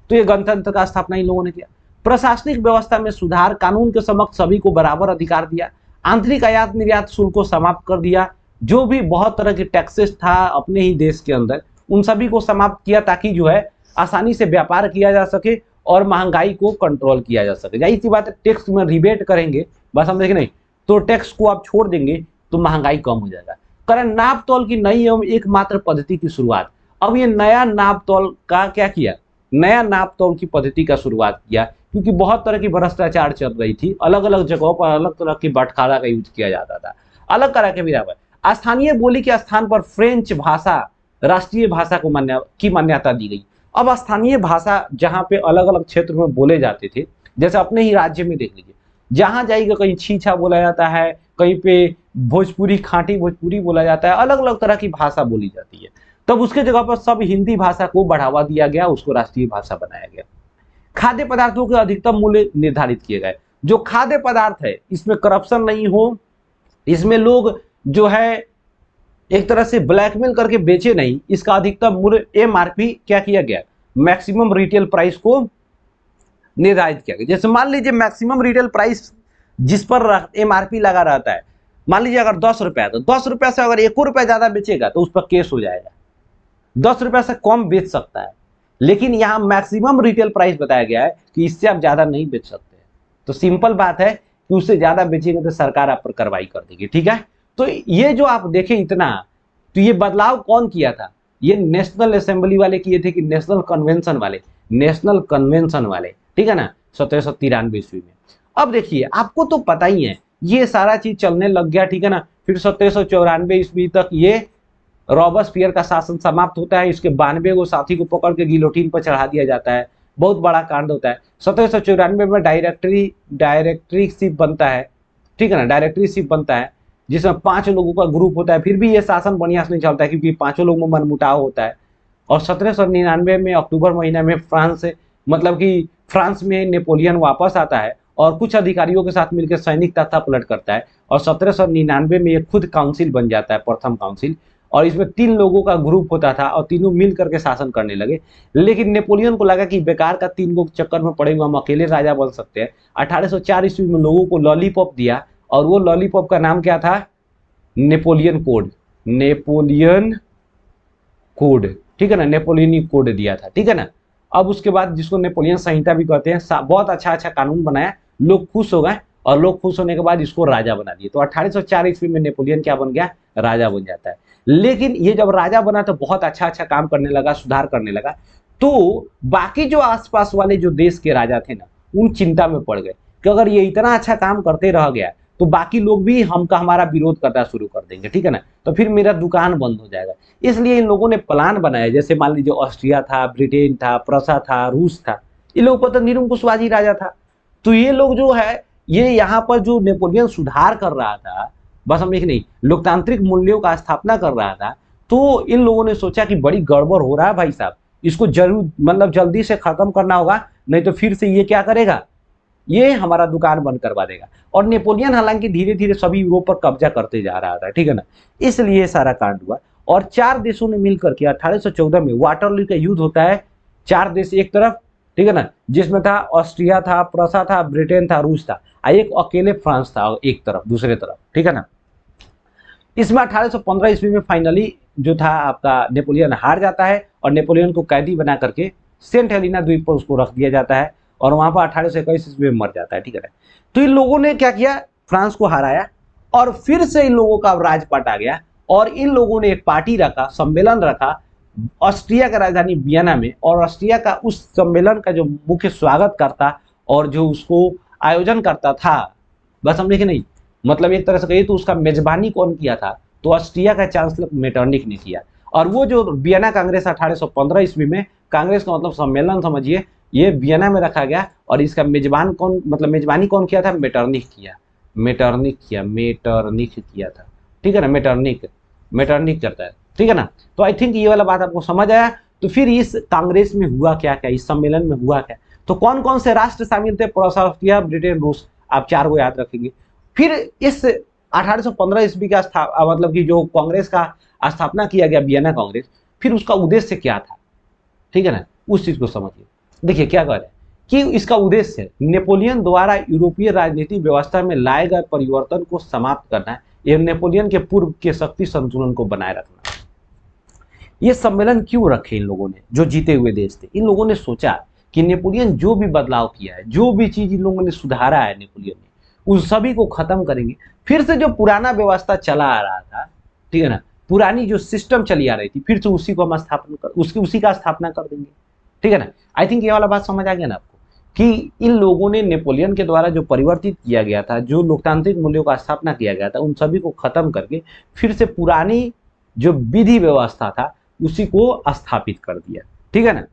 तो ये गणतंत्र का स्थापना इन लोगों ने किया। प्रशासनिक व्यवस्था में सुधार, कानून के समक्ष सभी को बराबर अधिकार दिया, आंतरिक आयात निर्यात शुल्क को समाप्त कर दिया, जो भी बहुत तरह के टैक्सेस था अपने ही देश के अंदर उन सभी को समाप्त किया, ताकि जो है आसानी से व्यापार किया जा सके और महंगाई को कंट्रोल किया जा सके। जाहिर सी बात है, टैक्स में रिबेट करेंगे, बस हम देखें नहीं, तो टैक्स को आप छोड़ देंगे तो महंगाई कम हो जाएगा। करें नाप तोल की नई एवं एकमात्र पद्धति की शुरुआत। अब ये नया नाप तोल का क्या किया, नया नाप तोल की पद्धति का शुरुआत किया, क्योंकि बहुत तरह की भ्रष्टाचार चल रही थी, अलग अलग जगहों पर अलग तरह की बटखारा का यूज किया जाता था, अलग तरह के भी। स्थानीय बोली के स्थान पर फ्रेंच भाषा राष्ट्रीय भाषा को मान्यता दी गई। अब स्थानीय भाषा जहां पे अलग अलग क्षेत्र में बोले जाते थे, जैसे अपने ही राज्य में देख लीजिए, जहां जाइएगा कहीं छीछा बोला जाता है, कहीं पे भोजपुरी खांटी भोजपुरी बोला जाता है, अलग अलग तरह की भाषा बोली जाती है। तब उसके जगह पर सब हिंदी भाषा को बढ़ावा दिया गया, उसको राष्ट्रीय भाषा बनाया गया। खाद्य पदार्थों के अधिकतम मूल्य निर्धारित किए गए। जो खाद्य पदार्थ है इसमें करप्शन नहीं हो, इसमें लोग जो है एक तरह से ब्लैकमेल करके बेचे नहीं, इसका अधिकतम मूल्य एमआरपी क्या किया गया, मैक्सिमम रिटेल प्राइस को निर्धारित किया गया। जैसे मान लीजिए मैक्सिमम रिटेल प्राइस जिस पर एमआरपी लगा रहता है, मान लीजिए अगर 10 रुपया, तो 10 रुपया से अगर 1 रुपया ज्यादा बेचेगा तो उस पर केस हो जाएगा। 10 रुपया से कम बेच सकता है, लेकिन यहां मैक्सिमम रिटेल प्राइस बताया गया है कि इससे आप ज्यादा नहीं बेच सकते। तो सिंपल बात है कि उससे ज्यादा बेचेंगे तो सरकार आप पर कार्रवाई कर देगी, ठीक है। तो ये जो आप देखें इतना, तो ये बदलाव कौन किया था, ये नेशनल असेंबली वाले किए थे कि नेशनल कन्वेंशन वाले, नेशनल कन्वेंशन वाले, ठीक है ना, 1793 ईस्वी में। अब देखिए आपको तो पता ही है ये सारा चीज चलने लग गया, ठीक है ना। फिर 1794 ईस्वी तक ये रॉबर्सपियर का शासन समाप्त होता है, इसके 92 को साथी को पकड़ के गिलोटीन पर चढ़ा दिया जाता है, बहुत बड़ा कांड होता है। 1794 में डायरेक्टरीशिप बनता है, ठीक है ना, डायरेक्टरीशिप बनता है जिसमें 5 लोगों का ग्रुप होता है। फिर भी ये शासन बढ़िया से नहीं चलता है क्योंकि 5 लोगों में मनमुटाव होता है। और 1799 में अक्टूबर महीना में फ्रांस में नेपोलियन वापस आता है और कुछ अधिकारियों के साथ मिलकर सैनिक तख्ता पलट करता है और 1799 में ये खुद काउंसिल बन जाता है, प्रथम काउंसिल। और इसमें 3 लोगों का ग्रुप होता था और तीनों मिल करके शासन करने लगे। लेकिन नेपोलियन को लगा कि बेकार का 3 लोग चक्कर में पड़े हुए, हम अकेले राजा बन सकते हैं। 1804 ईस्वी में लोगों को लॉलीपॉप दिया और वो लॉलीपॉप का नाम क्या था, नेपोलियन कोड, नेपोलियन कोड, ठीक है ना, नेपोलियन कोड दिया था, ठीक है ना। अब उसके बाद जिसको नेपोलियन संहिता भी कहते हैं, बहुत अच्छा कानून बनाया, लोग खुश हो गए और लोग खुश होने के बाद इसको राजा बना दिए। तो 1804 ईस्वी में नेपोलियन क्या बन गया, राजा बन जाता है। लेकिन ये जब राजा बना तो बहुत अच्छा काम करने लगा, सुधार करने लगा। तो बाकी जो आसपास वाले जो देश के राजा थे ना, उन चिंता में पड़ गए कि अगर ये इतना अच्छा काम करते रह गया तो बाकी लोग भी हमारा विरोध करना शुरू कर देंगे, ठीक है ना, तो फिर मेरा दुकान बंद हो जाएगा। इसलिए इन लोगों ने प्लान बनाया, जैसे मान लीजिए ऑस्ट्रिया था, ब्रिटेन था, प्रसा था, रूस था, इन लोगों पर तो निरंकुशवादी राजा था। तो ये लोग जो है, ये यहाँ पर जो नेपोलियन सुधार कर रहा था, बस हम एक नहीं, लोकतांत्रिक मूल्यों का स्थापना कर रहा था, तो इन लोगों ने सोचा कि बड़ी गड़बड़ हो रहा है भाई साहब, इसको जरूर जल्दी से खत्म करना होगा, नहीं तो फिर से ये क्या करेगा, ये हमारा दुकान बंद करवा देगा। और नेपोलियन हालांकि धीरे धीरे सभी यूरोप पर कब्जा करते जा रहा था, ठीक है ना, इसलिए सारा कांड हुआ। और 4 देशों ने मिलकर के 1814 में वाटरलू का युद्ध होता है। 4 देश एक तरफ, ठीक है ना, जिसमें था ऑस्ट्रिया था, प्रसा था, ब्रिटेन था, रूस था, एक अकेले फ्रांस था एक तरफ, दूसरे तरफ, ठीक है ना। इसमें 1815 ईस्वी में फाइनली जो था आपका नेपोलियन हार जाता है और नेपोलियन को कैदी बना करके सेंट हेलिना द्वीप पर उसको रख दिया जाता है और वहां पर 1821 ईस्वी में मर जाता है, ठीक है। तो इन लोगों ने क्या किया, फ्रांस को हराया और फिर से इन लोगों का राजपाट आ गया और इन लोगों ने एक पार्टी रखा, सम्मेलन रखा ऑस्ट्रिया का राजधानी वियना में। और ऑस्ट्रिया का उस सम्मेलन का जो मुख्य स्वागत करता और जो उसको आयोजन करता था, बस हम देखे नहीं, मतलब एक तरह से कहिए तो उसका मेजबानी कौन किया था, तो ऑस्ट्रिया का चांसलर मेटरनिक ने किया। और वो जो वियना कांग्रेस 1815 ईस्वी में, कांग्रेस का मतलब सम्मेलन समझिए, ये वियना में रखा गया और इसका मेजबान कौन, मतलब मेजबानी कौन किया था, मेटरनिक किया, मेटरनिक किया था, ठीक है ना, मेटरनिक करता है, ठीक है ना। तो आई थिंक ये वाला बात आपको समझ आया। तो फिर इस कांग्रेस में हुआ क्या क्या, इस सम्मेलन में हुआ क्या, तो कौन कौन से राष्ट्र शामिल थे? प्रूसिया, ऑस्ट्रिया, ब्रिटेन, रूस, आप 4 को याद रखेंगे। फिर इस 1815 ईस्वी का मतलब कि जो कांग्रेस का स्थापना किया गया, वियना कांग्रेस, फिर उसका उद्देश्य क्या था, ठीक है ना, उस चीज को समझिए। देखिए क्या कह रहे हैं कि इसका उद्देश्य नेपोलियन द्वारा यूरोपीय राजनीतिक व्यवस्था में लाए गए परिवर्तन को समाप्त करना है एवं नेपोलियन के पूर्व के शक्ति संतुलन को बनाए रखना। ये सम्मेलन क्यों रखे इन लोगों ने, जो जीते हुए देश थे? इन लोगों ने सोचा कि नेपोलियन जो भी बदलाव किया है, जो भी चीज इन लोगों ने सुधारा है नेपोलियन ने, उन सभी को खत्म करेंगे। फिर से जो पुराना व्यवस्था चला आ रहा था, ठीक है ना, पुरानी जो सिस्टम चली आ रही थी, फिर से उसी को हम स्थापना कर उसी का स्थापना कर देंगे, ठीक है ना। आई थिंक ये वाला बात समझ आ गया ना आपको, कि इन लोगों ने नेपोलियन के द्वारा जो परिवर्तित किया गया था, जो लोकतांत्रिक मूल्यों का स्थापना किया गया था, उन सभी को खत्म करके फिर से पुरानी जो विधि व्यवस्था था उसी को स्थापित कर दिया, ठीक है ना।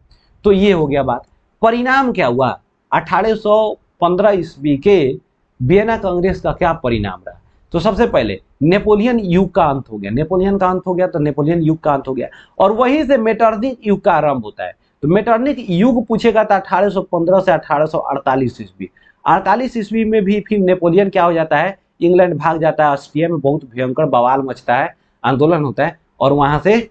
तो ये हो गया बात। परिणाम क्या हुआ? 1815 ईस्वी के वियना कांग्रेस का क्या परिणाम रहा? तो सबसे पहले नेपोलियन युग का अंत हो गया। नेपोलियन का अंत हो गया तो नेपोलियन युग का अंत हो गया, और वहीं से मेटरनिक युग का आरंभ होता है। तो मेटरनिक युग पूछेगा था 1815 से 1848 ईस्वी। 48 ईस्वी में भी फिर नेपोलियन क्या हो जाता है? इंग्लैंड भाग जाता है, ऑस्ट्रिया में बहुत भयंकर बवाल मचता है, आंदोलन होता है और वहां से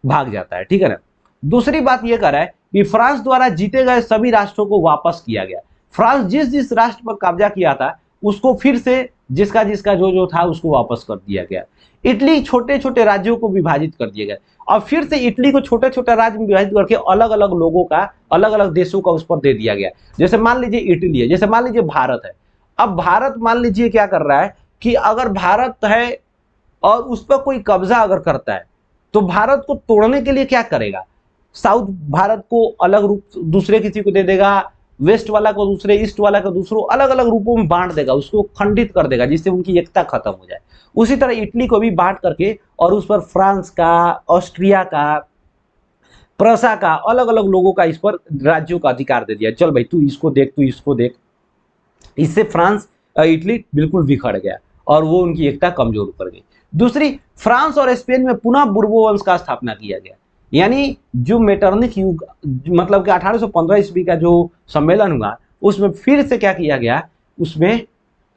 भाग जाता है, ठीक है ना। दूसरी बात यह कर रहा है कि फ्रांस द्वारा जीते गए सभी राष्ट्रों को वापस किया गया। फ्रांस जिस जिस राष्ट्र पर कब्जा किया था उसको फिर से जिसका जिसका जो जो था उसको वापस कर दिया गया। इटली छोटे छोटे राज्यों को विभाजित कर दिया गया, और फिर से इटली को छोटे छोटे राज्य में विभाजित करके अलग अलग लोगों का, अलग अलग देशों का उस पर दे दिया गया। जैसे मान लीजिए इटली है, जैसे मान लीजिए भारत है। अब भारत मान लीजिए क्या कर रहा है कि अगर भारत है और उस पर कोई कब्जा अगर करता है तो भारत को तोड़ने के लिए क्या करेगा? साउथ भारत को अलग रूप दूसरे किसी को दे देगा, वेस्ट वाला को दूसरे, ईस्ट वाला को दूसरों, अलग अलग रूपों में बांट देगा, उसको खंडित कर देगा जिससे उनकी एकता खत्म हो जाए। उसी तरह इटली को भी बांट करके और उस पर फ्रांस का, ऑस्ट्रिया का, प्रूसिया का, अलग अलग लोगों का इस पर राज्यों का अधिकार दे दिया। चल भाई तू इसको देख, तू इसको देख। इससे फ्रांस इटली बिल्कुल बिखर गया और वो उनकी एकता कमजोर कर गई। दूसरी, फ्रांस और स्पेन में पुनः बुर्बो वंश का स्थापना किया गया। यानी जो मेटरनिक युग मतलब कि 1815 ईस्वी का जो सम्मेलन हुआ उसमें फिर से क्या किया गया, उसमें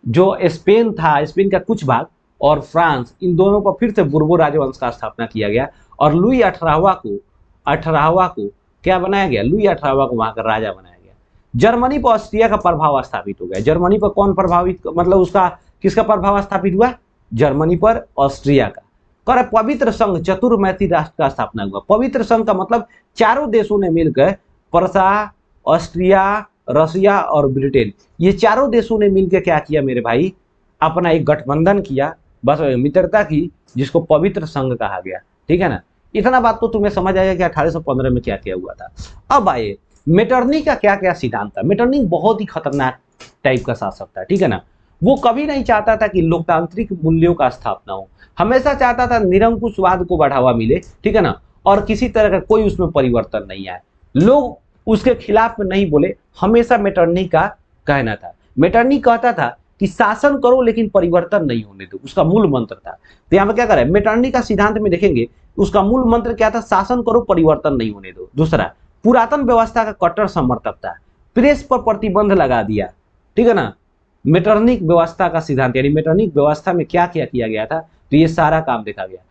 जो स्पेन था, स्पेन का कुछ भाग, और फ्रांस, इन दोनों पर फिर से बुर्बो राजवंश का स्थापना किया गया। और लुई 18वां को क्या बनाया गया? लुई 18वां को वहां का राजा बनाया गया। जर्मनी पर ऑस्ट्रिया का प्रभाव स्थापित हो गया। जर्मनी पर कौन प्रभावित, मतलब उसका किसका प्रभाव स्थापित हुआ? जर्मनी पर ऑस्ट्रिया का। कर पवित्र संघ चतुर्मैत्री राष्ट्र का स्थापना हुआ। पवित्र संघ का मतलब चारों देशों ने मिलकर, प्रूसिया, ऑस्ट्रिया, रशिया और ब्रिटेन, ये चारों देशों ने मिलकर क्या किया मेरे भाई? अपना एक गठबंधन किया, बस मित्रता की, जिसको पवित्र संघ कहा गया, ठीक है ना। इतना बात तो तुम्हें समझ आएगा कि 1815 में क्या क्या हुआ था। अब आए मेटरनिक का क्या क्या सिद्धांत था। मेटरनिक बहुत ही खतरनाक टाइप का शासक था, ठीक है ना। वो कभी नहीं चाहता था कि लोकतांत्रिक मूल्यों का स्थापना हो, हमेशा चाहता था निरंकुशवाद को बढ़ावा मिले, ठीक है ना, और किसी तरह का कोई उसमें परिवर्तन नहीं आए, लोग उसके खिलाफ में नहीं बोले, हमेशा मेटरनिक का कहना था। मेटरनिक कहता था कि शासन करो लेकिन परिवर्तन नहीं होने दो, उसका मूल मंत्र था। तो यहाँ पे क्या कर मेटरनिक का सिद्धांत में देखेंगे, उसका मूल मंत्र क्या था? शासन करो, परिवर्तन नहीं होने दो। दूसरा, पुरातन व्यवस्था का कट्टर समर्थक था, प्रेस पर प्रतिबंध लगा दिया, ठीक है ना। मेटरनिक व्यवस्था का सिद्धांत, यानी मेटरनिक व्यवस्था में क्या क्या किया गया था, तो ये सारा काम देखा गया।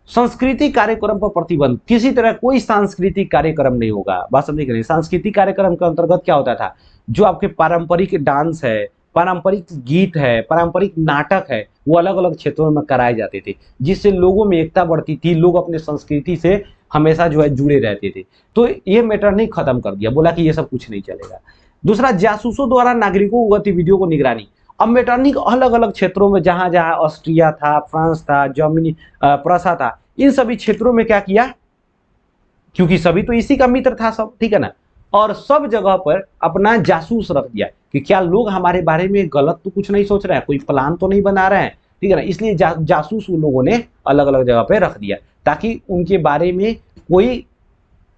सांस्कृतिक कार्यक्रम पर प्रतिबंध, किसी तरह कोई सांस्कृतिक कार्यक्रम नहीं होगा। बात समझे कि नहीं? सांस्कृतिक कार्यक्रम के अंतर्गत क्या होता था? जो आपके पारंपरिक डांस है, पारंपरिक गीत है, पारंपरिक नाटक है, वो अलग अलग क्षेत्रों में कराए जाते थे, जिससे लोगों में एकता बढ़ती थी, लोग अपने संस्कृति से हमेशा जो है जुड़े रहते थे। तो ये मेटरनिक खत्म कर दिया, बोला कि ये सब कुछ नहीं चलेगा। दूसरा, जासूसों द्वारा नागरिकों की गतिविधियों को निगरानी। अब मेटरनिक अलग अलग क्षेत्रों में, जहां जहां ऑस्ट्रिया था, फ्रांस था, जर्मनी, प्रूसिया था, इन सभी क्षेत्रों में क्या किया, क्योंकि सभी तो इसी का मित्र था सब, ठीक है ना, और सब जगह पर अपना जासूस रख दिया कि क्या लोग हमारे बारे में गलत तो कुछ नहीं सोच रहे हैं, कोई प्लान तो नहीं बना रहे हैं, ठीक है ना। इसलिए जासूस उन लोगों ने अलग अलग जगह पे रख दिया, ताकि उनके बारे में कोई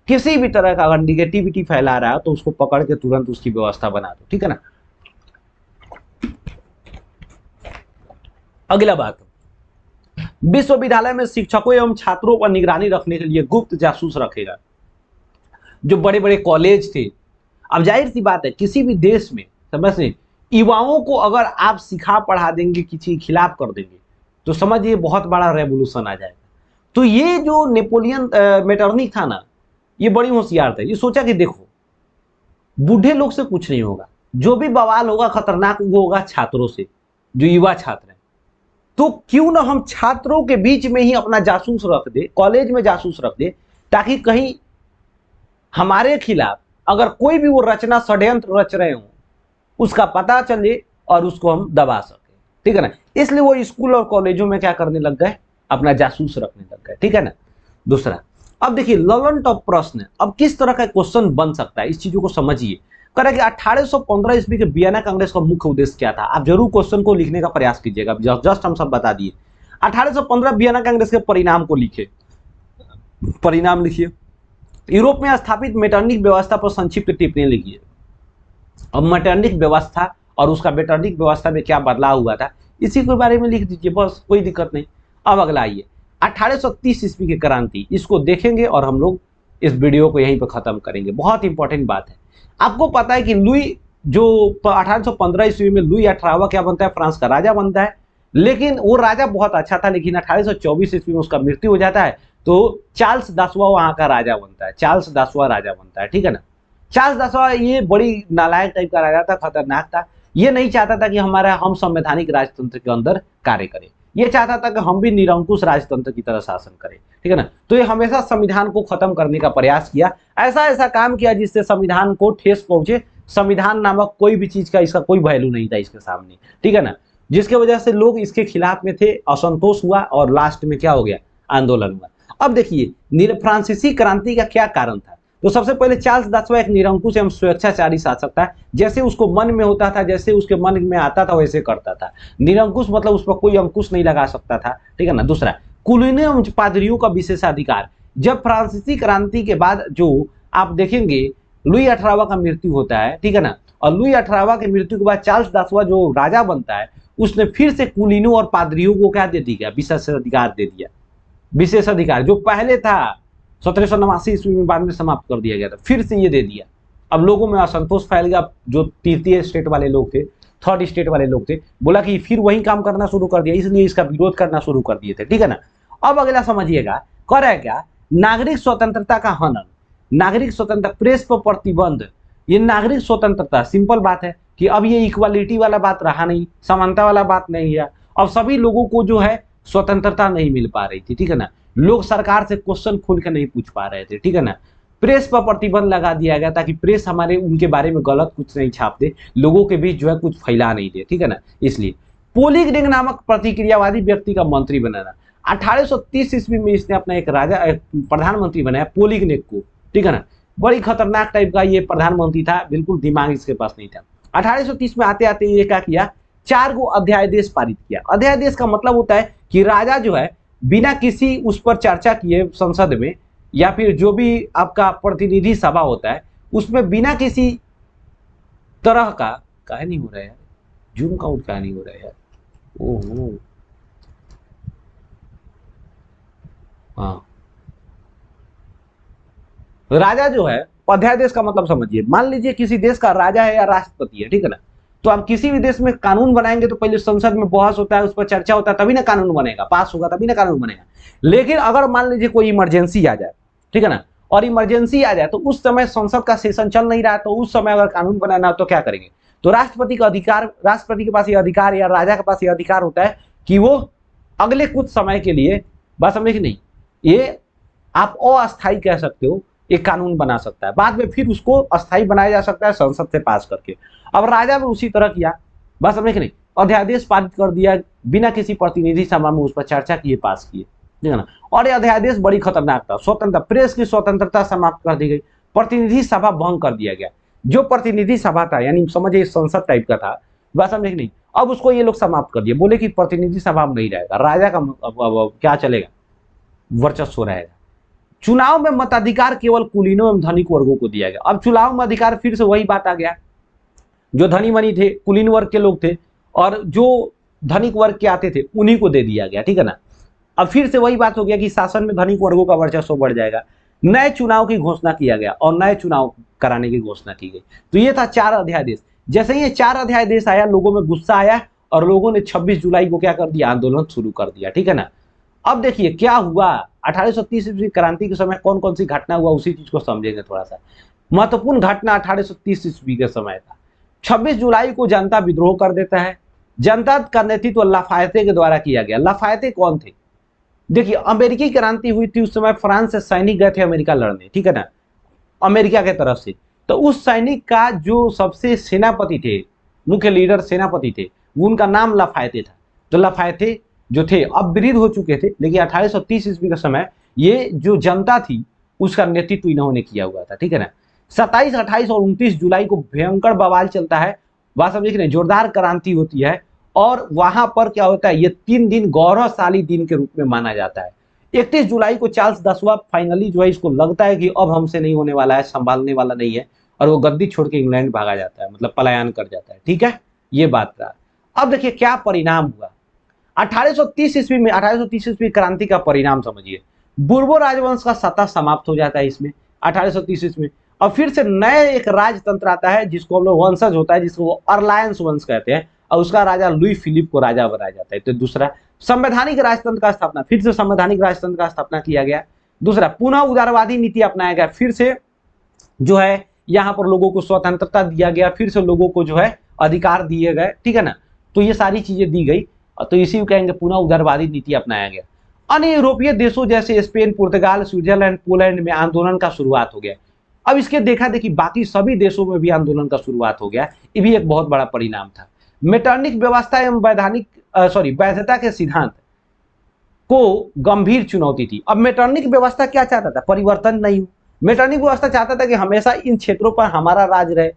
किसी भी तरह का अगर निगेटिविटी फैला रहा है तो उसको पकड़ के तुरंत उसकी व्यवस्था बना दो, ठीक है ना। अगला बात, विश्वविद्यालय में शिक्षकों एवं छात्रों पर निगरानी रखने के लिए गुप्त जासूस रखेगा। जो बड़े बड़े कॉलेज थे, अब जाहिर सी बात है किसी भी देश में समझ युवाओं को अगर आप सिखा पढ़ा देंगे, किसी के खिलाफ कर देंगे, तो समझिए बहुत बड़ा रेवोल्यूशन आ जाएगा। तो ये जो नेपोलियन मेटरनिक था ना, ये बड़ी होशियार था। ये सोचा कि देखो बूढ़े लोग से कुछ नहीं होगा, जो भी बवाल होगा खतरनाक वो होगा छात्रों से, जो युवा छात्र हैं। तो क्यों ना हम छात्रों के बीच में ही अपना जासूस रख दे, कॉलेज में जासूस रख दे, ताकि कहीं हमारे खिलाफ अगर कोई भी वो रचना षड्यंत्र रच रहे हो उसका पता चले और उसको हम दबा सके, ठीक है ना। इसलिए वो स्कूल और कॉलेजों में क्या करने लग गए, अपना जासूस रखने लग गए, ठीक है ना। दूसरा, अब देखिए ललन टॉप प्रश्न, अब किस तरह का क्वेश्चन बन सकता है, इस चीजों को समझिए। कह रहा है कि 1815 ईस्वी के वियना कांग्रेस का मुख्य उद्देश्य क्या था। आप जरूर क्वेश्चन को लिखने का प्रयास कीजिएगा, जस्ट हम सब बता दिए। 1815 वियना कांग्रेस के परिणाम को लिखे, परिणाम लिखिए। यूरोप में स्थापित मेटरनिक व्यवस्था पर संक्षिप्त टिप्पणी लिखिए। अब मेटरनिक व्यवस्था और उसका मेटरनिक व्यवस्था में क्या बदलाव हुआ था, इसी के बारे में लिख दीजिए, बस कोई दिक्कत नहीं। अब अगला आइए 1830 ईस्वी की क्रांति, इसको देखेंगे और हम लोग इस वीडियो को यहीं पर खत्म करेंगे। बहुत इंपॉर्टेंट बात है। आपको पता है कि लुई जो 1815 ईस्वी में लुई 18वां क्या बनता है, फ्रांस का राजा बनता है। लेकिन वो राजा बहुत अच्छा था, लेकिन 1824 ईस्वी में उसका मृत्यु हो जाता है, तो चार्ल्स 10वां वहां का राजा बनता है। चार्ल्स 10वां राजा बनता है, ठीक है ना। चार्ल्स 10वां ये बड़ी नालायक टाइप का राजा था, खतरनाक था। ये नहीं चाहता था कि हम संवैधानिक राजतंत्र के अंदर कार्य करें, ये चाहता था कि हम भी निरंकुश राजतंत्र की तरह शासन करें, ठीक है ना। तो ये हमेशा संविधान को खत्म करने का प्रयास किया, ऐसा ऐसा काम किया जिससे संविधान को ठेस पहुंचे। संविधान नामक कोई भी चीज का इसका कोई वैल्यू नहीं था इसके सामने, ठीक है ना। जिसके वजह से लोग इसके खिलाफ में थे, असंतोष हुआ और लास्ट में क्या हो गया, आंदोलन हुआ। अब देखिए फ्रांसीसी क्रांति का क्या कारण था। तो सबसे पहले चार्ल्स 10वां एक निरंकुश एवं स्वेच्छाचारी शासक था। जैसे उसको मन में होता था, जैसे उसके मन में आता था वैसे करता था। निरंकुश मतलब उस पर कोई अंकुश नहीं लगा सकता था, ठीक है ना। दूसरा, कुलीनों एवं पादरियों का विशेषाधिकार। जब फ्रांसीसी क्रांति के बाद जो आप देखेंगे लुई 18वां का मृत्यु होता है, ठीक है ना, और लुई 18वां की मृत्यु के बाद चार्ल्स 10वां जो राजा बनता है, उसने फिर से कुलीनों और पादरियों को क्या दे दिया, विशेषाधिकार दे दिया। विशेषाधिकार जो पहले था 1789 ईस्वी में, बाद में समाप्त कर दिया गया था, फिर से ये दे दिया। अब लोगों में असंतोष फैल गया, जो तृतीय स्टेट वाले लोग थे, थर्ड स्टेट वाले लोग थे, बोला कि फिर वही काम करना शुरू कर दिया, इसलिए इसका विरोध करना शुरू कर दिए थे, ठीक है ना। अब अगला समझिएगा, कह रहा है क्या, नागरिक स्वतंत्रता का हनन, नागरिक स्वतंत्रता, प्रेस पर प्रतिबंध। ये नागरिक स्वतंत्रता सिंपल बात है कि अब ये इक्वालिटी वाला बात रहा नहीं, समानता वाला बात नहीं है। अब सभी लोगों को जो है स्वतंत्रता नहीं मिल पा रही थी, ठीक है ना। लोग सरकार से क्वेश्चन खोल के नहीं पूछ पा रहे थे, ठीक है ना। प्रेस पर प्रतिबंध लगा दिया गया ताकि प्रेस हमारे उनके बारे में गलत कुछ नहीं छाप दे, लोगों के बीच जो है कुछ फैला नहीं दे, ठीक है ना। इसलिए पोलिंग नामक प्रतिक्रियावादी व्यक्ति का मंत्री बनाना। 1830 ईस्वी में इसने अपना एक प्रधानमंत्री बनाया पोलिंग को, ठीक है ना। बड़ी खतरनाक टाइप का ये प्रधानमंत्री था, बिल्कुल दिमाग इसके पास नहीं था। 1830 में आते आते ये क्या किया, 4 गो अध्यादेश पारित किया। अध्यादेश का मतलब होता है कि राजा जो है बिना किसी उस पर चर्चा किए संसद में, या फिर जो भी आपका प्रतिनिधि सभा होता है उसमें बिना किसी तरह का, काहे नहीं हो रहा है यार, जूम काउंट काहे नहीं हो रहा है यार, ओहो हाँ। राजा जो है, अध्यादेश का मतलब समझिए, मान लीजिए किसी देश का राजा है या राष्ट्रपति है, ठीक है ना। तो आप किसी भी देश में कानून बनाएंगे तो पहले संसद में बहस होता है, उस पर चर्चा होता है, तभी ना कानून बनेगा, पास होगा तभी ना कानून बनेगा। लेकिन अगर मान लीजिए कोई इमरजेंसी आ जाए, ठीक है ना, और इमरजेंसी आ जाए तो उस समय संसद का सेशन चल नहीं रहा, तो उस समय अगर कानून बनाना हो तो क्या करेंगे, तो राष्ट्रपति का अधिकार, राष्ट्रपति के पास ये अधिकार या राजा के पास ये अधिकार होता है कि वो अगले कुछ समय के लिए, बात समझे कि नहीं, ये आप अस्थायी कह सकते हो, एक कानून बना सकता है, बाद में फिर उसको अस्थायी बनाया जा सकता है संसद से पास करके। अब राजा ने उसी तरह किया, बस समझे कि नहीं, अध्यादेश पारित कर दिया बिना किसी प्रतिनिधि सभा में उस पर चर्चा किए, पास किए, ठीक है ना। और ये अध्यादेश बड़ी खतरनाक था। स्वतंत्रता, प्रेस की स्वतंत्रता समाप्त कर दी गई, प्रतिनिधि सभा भंग कर दिया गया। जो प्रतिनिधि सभा था, यानी समझिए संसद टाइप का था, बस समझे कि नहीं, अब उसको ये लोग समाप्त कर दिए, बोले कि प्रतिनिधि सभा में नहीं रहेगा, राजा का अब क्या चलेगा, वर्चस्व रहेगा। चुनाव में मताधिकार केवल कुलीनों एवं धनिक वर्गों को दिया गया। अब चुनाव में अधिकार, फिर से वही बात आ गया, जो धनी मनी थे, कुलीन वर्ग के लोग थे, और जो धनिक वर्ग के आते थे उन्हीं को दे दिया गया, ठीक है ना। अब फिर से वही बात हो गया कि शासन में धनिक वर्गों का वर्चस्व बढ़ जाएगा। नए चुनाव की घोषणा किया गया और नए चुनाव कराने की घोषणा की गई। तो ये था 4 अध्यादेश। जैसे ही ये 4 अध्यादेश आया, लोगों में गुस्सा आया और लोगों ने 26 जुलाई को क्या कर दिया, आंदोलन शुरू कर दिया। ठीक है ना। अब देखिए क्या हुआ 1830 ईस्वी क्रांति के समय, कौन कौन सी घटना हुआ, उसी चीज को समझेंगे थोड़ा सा। महत्वपूर्ण घटना 1830 ईस्वी के समय था। 26 जुलाई को जनता विद्रोह कर देता है। जनता का नेतृत्व लाफायते के द्वारा किया गया। लाफायते कौन थे? देखिए अमेरिकी क्रांति हुई थी उस समय, फ्रांस से सैनिक गए थे अमेरिका लड़ने। ठीक है ना, अमेरिका के तरफ से। तो उस सैनिक का जो सबसे सेनापति थे, मुख्य लीडर सेनापति थे, उनका नाम लाफायते था। तो लाफायते जो थे अब वृद्ध हो चुके थे, लेकिन 1830 ईस्वी का समय ये जो जनता थी उसका नेतृत्व इन्होंने किया हुआ था। ठीक है ना। 27, 28 और 29 जुलाई को भयंकर बवाल चलता है। बात समझे कि नहीं, जोरदार क्रांति होती है। और वहां पर क्या होता है, ये 3 दिन गौरवशाली दिन के रूप में माना जाता है। 31 जुलाई को चार्ल्स 10वां फाइनली जो है इसको लगता है कि अब हमसे नहीं होने वाला है, संभालने वाला नहीं है, और वो गद्दी छोड़ के इंग्लैंड भागा जाता है, मतलब पलायन कर जाता है। ठीक है, ये बात रहा। अब देखिए क्या परिणाम हुआ 1830 ईस्वी में। 1830 ईस्वी क्रांति का परिणाम समझिए, बुर्बो राजवंश का सत्ता समाप्त हो जाता है इसमें 1830 ईस्वी में। और फिर से नए एक राजतंत्र आता है जिसको हम लोग वंशज होता है, जिसको वो अर्लायंस वंश कहते हैं, और उसका राजा लुई फिलिप को राजा बनाया जाता है। तो दूसरा संवैधानिक राजतंत्र का स्थापना, फिर से संवैधानिक राजतंत्र का स्थापना किया गया। दूसरा पुनः उदारवादी नीति अपनाया गया, फिर से जो है यहाँ पर लोगों को स्वतंत्रता दिया गया, फिर से लोगों को जो है अधिकार दिए गए। ठीक है ना। तो ये सारी चीजें दी गई, तो इसी को कहेंगे पुनः उदारवादी नीति अपनाया गया। अन्य यूरोपीय देशों जैसे स्पेन, पुर्तगाल, स्विट्जरलैंड, पोलैंड में आंदोलन का शुरुआत हो गया। अब इसके देखा देखी बाकी सभी देशों में भी आंदोलन का शुरुआत हो गया। ये भी एक बहुत बड़ा परिणाम था। मेटर्निक व्यवस्था एवं वैधता के सिद्धांत को गंभीर चुनौती थी। अब मेटर्निक व्यवस्था क्या चाहता था, परिवर्तन नहीं हो। मेटर्निक व्यवस्था चाहता था कि हमेशा इन क्षेत्रों पर हमारा राज रहे,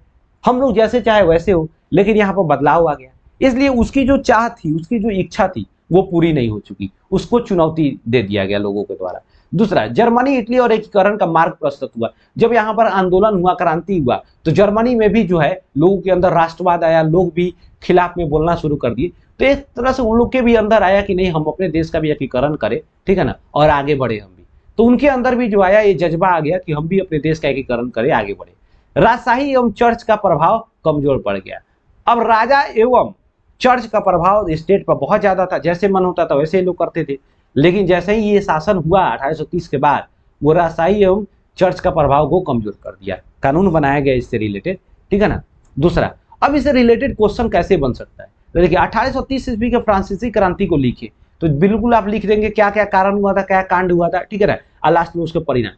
हम लोग जैसे चाहे वैसे हो, लेकिन यहाँ पर बदलाव आ गया। इसलिए उसकी जो चाह थी, उसकी जो इच्छा थी, वो पूरी नहीं हो चुकी, उसको चुनौती दे दिया गया लोगों के द्वारा। दूसरा, जर्मनी, इटली और एकीकरण का मार्ग प्रशस्त हुआ। जब यहाँ पर आंदोलन हुआ, क्रांति हुआ, तो जर्मनी में भी जो है लोगों के अंदर राष्ट्रवाद आया, लोग भी खिलाफ में बोलना शुरू कर दिए। तो एक तरह से उन लोग के भी अंदर आया कि नहीं, हम अपने देश का भी एकीकरण करें। ठीक है ना, और आगे बढ़े हम भी। तो उनके अंदर भी जो आया, ये जज्बा आ गया कि हम भी अपने देश का एकीकरण करें, आगे बढ़े। राजशाही एवं चर्च का प्रभाव कमजोर पड़ गया। अब राजा एवं चर्च का प्रभाव स्टेट पर बहुत ज्यादा था, जैसे मन होता था वैसे ही लोग करते थे। लेकिन जैसे ही ये शासन हुआ 1830 के बाद, वो राजशाही एवं चर्च का प्रभाव को कमजोर कर दिया। कानून बनाया गया इससे रिलेटेड। ठीक है ना। दूसरा, अब इससे रिलेटेड क्वेश्चन कैसे बन सकता है, तो देखिए 1830 ईस्वी के फ्रांसीसी क्रांति को लिखे, तो बिल्कुल आप लिख देंगे क्या क्या कारण हुआ था, क्या कांड हुआ था। ठीक है ना, और लास्ट में उसके परिणाम।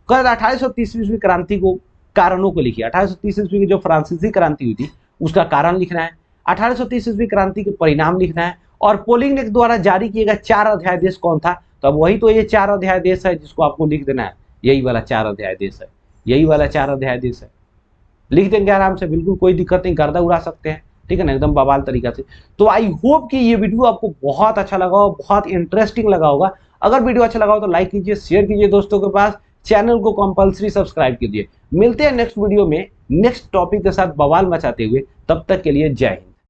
कल 1830 ईस्वी क्रांति को कारणों को लिखिए। 1830 ईस्वी की जो फ्रांसीसी क्रांति हुई थी उसका कारण लिखना है, 1830 ईस्वी क्रांति के परिणाम लिखना है, और पोलिंग एक्ट द्वारा जारी किए गए 4 अध्यादेश कौन था। तो अब वही तो ये 4 अध्यादेश है जिसको आपको लिख देना है। यही वाला 4 अध्यादेश है, यही वाला 4 अध्यादेश है। लिख देंगे आराम से, बिल्कुल कोई दिक्कत नहीं, गर्दा उड़ा सकते हैं। ठीक है ना, एकदम बवाल तरीका से। तो आई होप कि ये वीडियो आपको बहुत अच्छा लगा हो, बहुत इंटरेस्टिंग लगा होगा। अगर वीडियो अच्छा लगा हो तो लाइक कीजिए, शेयर कीजिए दोस्तों के पास, चैनल को कंपलसरी सब्सक्राइब कीजिए। मिलते हैं नेक्स्ट वीडियो में नेक्स्ट टॉपिक के साथ बवाल मचाते हुए। तब तक के लिए जय हिंद।